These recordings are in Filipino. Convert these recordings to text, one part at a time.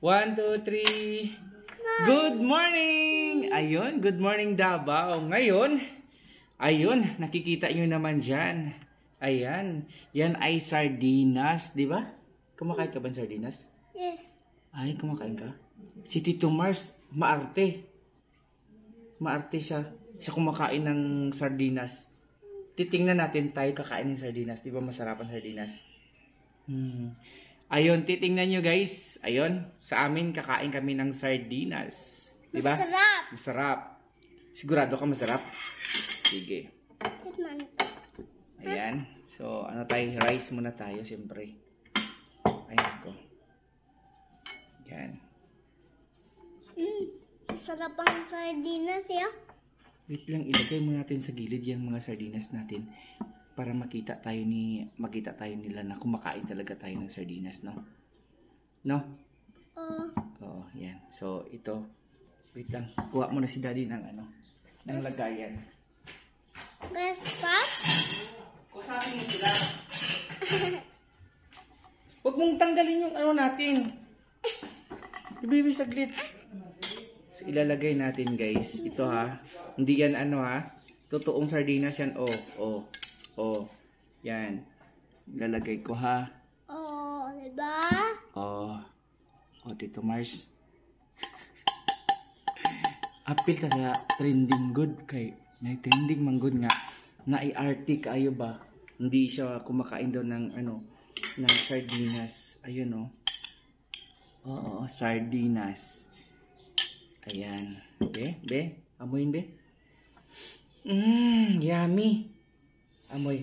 1, 2, 3. Good morning! Ayun, good morning Davao. Ngayon, ayun, nakikita nyo naman dyan. Ayan, yan ay sardinas, di ba? Kumakain ka ba ng sardinas? Yes. Ay, kumakain ka? Si Tito Mars, maarte. Maarte siya. Siya kumakain ng sardinas. Titingnan natin tayo kakain ng sardinas. Di ba masarap ang sardinas? Ayun, titingnan nyo guys. Ayun, sa amin kakain kami ng sardinas. Di ba? Masarap. Masarap. Sigurado ka masarap? Sige. Tikman. Ayan. So, ano tayo? Rice muna tayo, siyempre. Ayan ko. Ayan. Masarap ang sardinas, ya. Wait lang, ilagay mo natin sa gilid yung mga sardinas natin para makita tayo nila na kumakain talaga tayo ng sardinas, no? No? Oo, yan. So, ito. Wait lang. Kuha mo na si Daddy ng ng lagayan. Best pa? Kusapin mo sila. Huwag mong tanggalin yung natin. Ibibi saglit. So, ilalagay natin guys. Ito ha. Hindi yan ha. Totoong sardinas yan. Oh. Yan. Ilalagay ko ha. Oh, diba? Oh, Tito Mars. Apil talaga trending good kay may trending man good nga na i-arty kayo ba? Hindi siya kumakain daw ng ng sardinas. Ayun Oo, sardinas. Ayan. Be, amoyin be. Yummy. Amoy.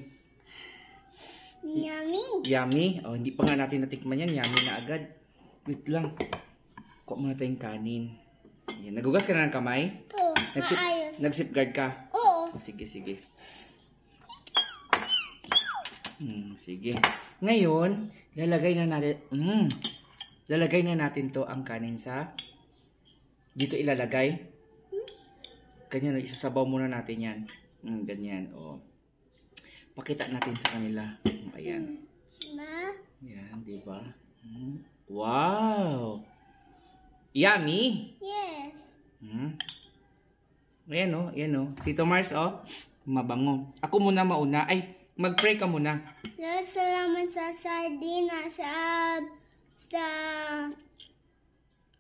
Yummy. Yummy. Oh, hindi pa nga natin natikman yan. Yummy na agad. Wait lang. Kuha muna tayong kanin. Ayan. Nagugas ka na ng kamay? Oo, maayos. Nag-safeguard ka? Oo. Oh, sige. Sige. Ngayon, lalagay na natin to ang kanin sa dito ilalagay. Ganyan, isasabaw muna natin yan. Ganyan, pakita natin sa kanila. Ayan. Ma? Yan, di ba? Wow! Yummy! Yes. Ayan Tito Mars, mabango. Ako muna mauna. Ay, mag-pray ka muna. Lord, salamat sa sardinas, sa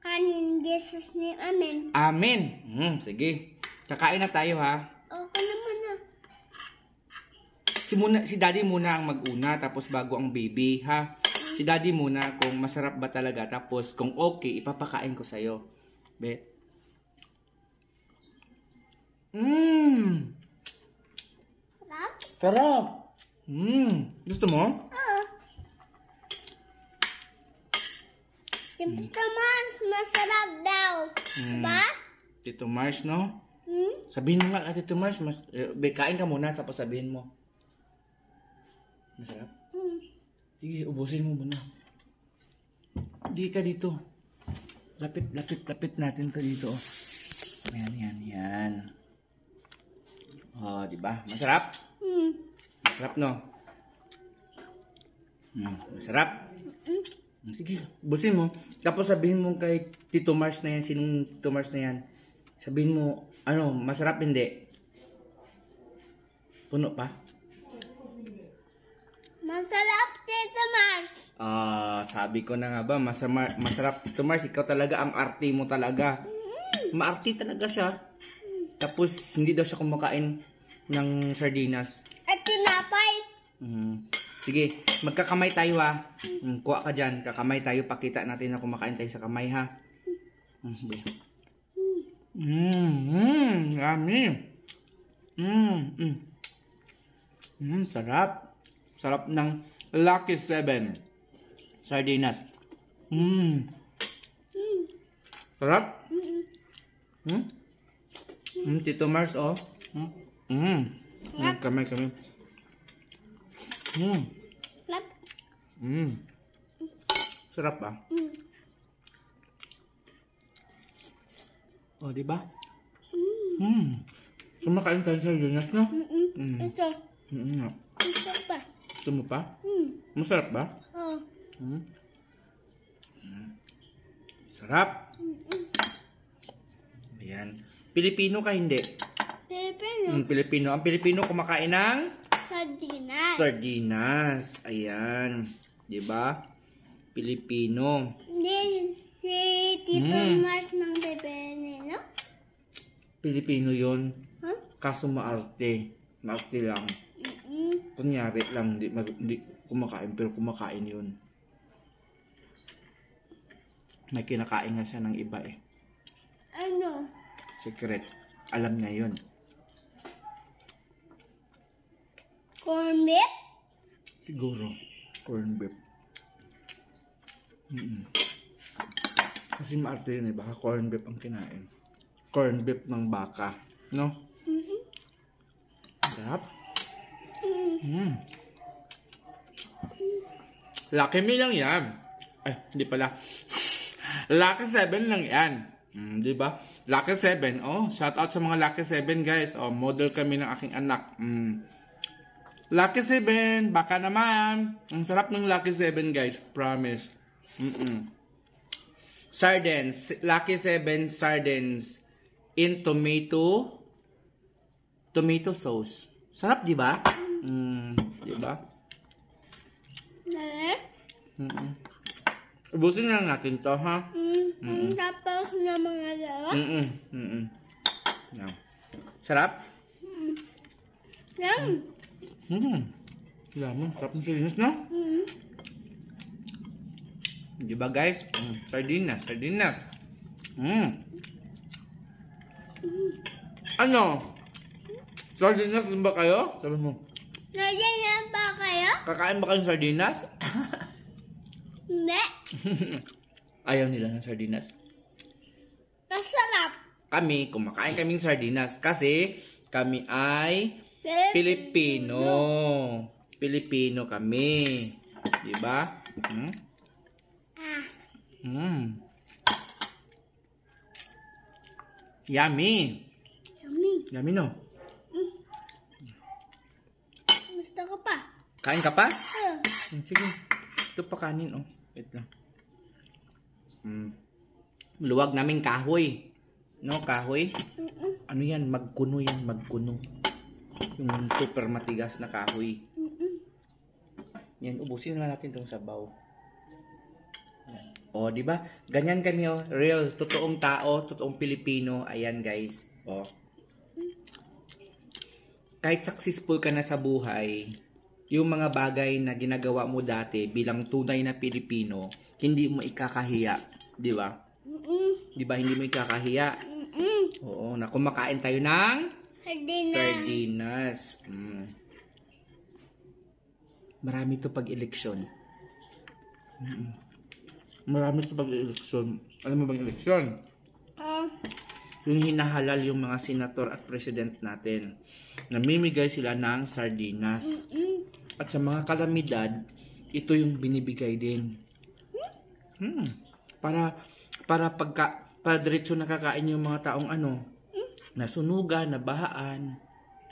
kanin. Jesus name, amen. Amen! Sige. Kakain na tayo ha. Okay naman na. Si Daddy muna ang mag-una, tapos bago ang baby, ha? Si Daddy muna kung masarap ba talaga, tapos kung okay, ipapakain ko sa'yo. Bet. Sarap? Sarap! Gusto mo? Oo. Tito Mars, masarap daw. Diba? Tito Mars, no? Sabihin mo nga, Tito Mars, kain ka muna, tapos sabihin mo. Masarap? Sige, ubusin mo muna. Hindi ka dito. Lapit natin to dito. Yan. Diba? Masarap? Masarap, no? Masarap? Sige, ubusin mo. Tapos sabihin mo kay Tito Mars na yan, sinong Tito Mars na yan. Sabihin mo, masarap hindi? Puno pa? Masarap, Tito Mars. Sabi ko na nga ba, masarap Tito Mars, ikaw talaga ang arte mo talaga. Maarte talaga siya. Tapos, hindi daw siya kumakain ng sardinas. At tinapay. Sige, magkakamay tayo ha. Kuha ka dyan, kakamay tayo, pakita natin na kumakain tayo sa kamay ha. Yummy. Sarap. Sarap ng Lucky 7 sardinas. Sarap? Tito Mars, Kamay. Sarap. Sarap ba? Di ba? Kumakain tayo sa sardinas, no? Ito. Ito pa. Gusto mo pa? Masarap ba? Oo. Sarap. Ayan. Pilipino ka hindi? Pilipino. Pilipino. Ang Pilipino kumakain ng Sardinas. sardinas. Ayan. Diba? Pilipino. Hindi si Tito Mars ng bebe, no? Pilipino yun. Huh? Kaso maarte. Maarte lang. Kunyari lang, hindi kumakain, pero kumakain yun. May kinakain nga siya ng iba eh. Ano? Secret. Alam niya yun. Corn beef? Siguro. Corn beef. Kasi maarte yun eh. Baka corn beef ang kinain. Corn beef ng baka. No? Sarap. Lucky Me lang yan. Ay, hindi pala. Lucky 7 lang yan. Di ba? Lucky 7. Oh, shout out sa mga Lucky 7 guys. Oh, model kami ng aking anak. Lucky 7. Baka naman. Ang sarap ng Lucky 7 guys. Promise. Sardines. Lucky 7 sardines in tomato sauce. Sarap, di ba? Di ba? Ubusin na lang natin to, ha? Tapos na mga lawa? Yan. Sarap? Yan. Lamang. Sarap ng sardinas, no? Di ba, guys? Sardinas. Sardinas. Ano? Sardinas din ba kayo? Sabi mo. Sardinas ba kayo? Kakain ba kayong sardinas? Hindi. Ayaw nila ng sardinas. Masarap. Kami, kumakain kaming sardinas kasi kami ay Pilipino. Pilipino kami. Diba? Yummy. Yummy. Yummy, no? Gusto ko pa. Kain ka pa? Sige. Ito pa kanin, oh. Wait lang. Luwag naming kahoy. No, kahoy? Ano yan? Magkuno yan, magkuno. Yung super matigas na kahoy. Yan, ubusin na natin itong sabaw. Yan. O, di ba? Ganyan kami, oh. Real, totoong tao, totoong Pilipino. Ayan, guys. O. Kahit successful ka na sa buhay, yung mga bagay na ginagawa mo dati bilang tunay na Pilipino, hindi mo ikakahiya. Di ba? Di ba hindi mo ikakahiya? Oo, na kumakain tayo ng sardinas. Marami to pag-eleksyon. Marami to pag-eleksyon. Alam mo bang eleksyon? Yung hinahalal yung mga senator at president natin. Namimigay sila ng sardinas. At sa mga kalamidad, ito yung binibigay din. Para diretso nakakain yung mga taong nasunugan, nabahaan.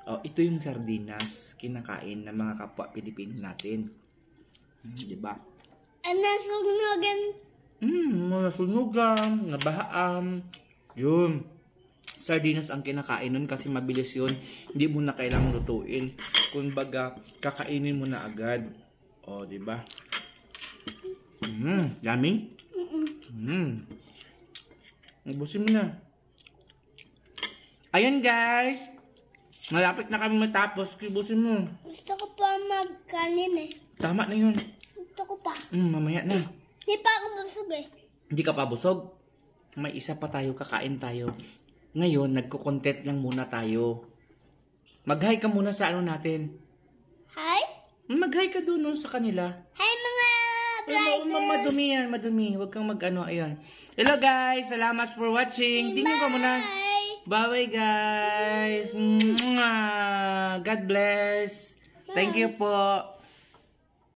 Ito yung sardinas kinakain ng mga kapwa Pilipino natin. Diba? Nasunugan. Nasunugan, nabahaan. Yun. Sardinas ang kinakain nun kasi mabilis yun. Hindi mo na kailangang lutuin. Kung baga, kakainin mo na agad. O, diba? Yummy? Ubusin mo na. Ayan, guys. Malapit na kami matapos. Ubusin mo. Gusto ko pa magkanin eh. Tama na yun. Gusto ko pa. Mamaya na. Hindi pa ako busog eh. Hindi ka pa busog? May isa pa tayo, kakain tayo. Ngayon, nagko-content lang muna tayo. Mag-hi ka muna sa natin. Hi? Mag-hi ka doon sa kanila. Hi mga vloggers! Madumi yan, madumi. Huwag kang ayan. Hello guys, salamat for watching. Tingnan ko muna. Bye-bye guys. God bless. Thank you po.